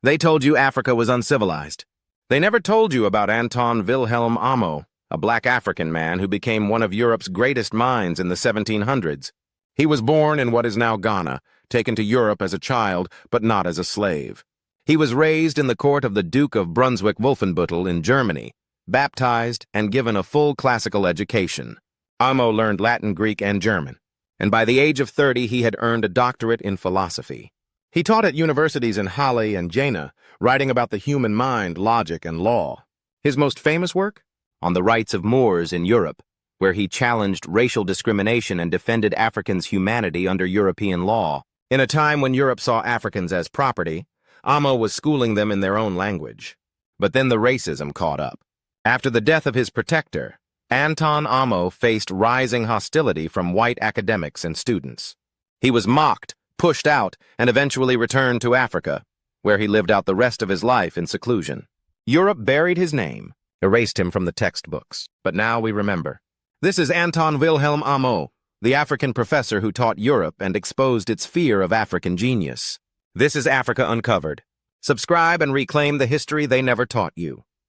They told you Africa was uncivilized. They never told you about Anton Wilhelm Amo, a black African man who became one of Europe's greatest minds in the 1700s. He was born in what is now Ghana, taken to Europe as a child, but not as a slave. He was raised in the court of the Duke of Brunswick-Wolfenbüttel in Germany, baptized and given a full classical education. Amo learned Latin, Greek, and German, and by the age of 30 he had earned a doctorate in philosophy. He taught at universities in Halle and Jena, writing about the human mind, logic, and law. His most famous work? On the rights of Moors in Europe, where he challenged racial discrimination and defended Africans' humanity under European law. In a time when Europe saw Africans as property, Amo was schooling them in their own language. But then the racism caught up. After the death of his protector, Anton Amo faced rising hostility from white academics and students. He was mocked, pushed out, and eventually returned to Africa, where he lived out the rest of his life in seclusion. Europe buried his name, erased him from the textbooks, but now we remember. This is Anton Wilhelm Amo, the African professor who taught Europe and exposed its fear of African genius. This is Africa Uncovered. Subscribe and reclaim the history they never taught you.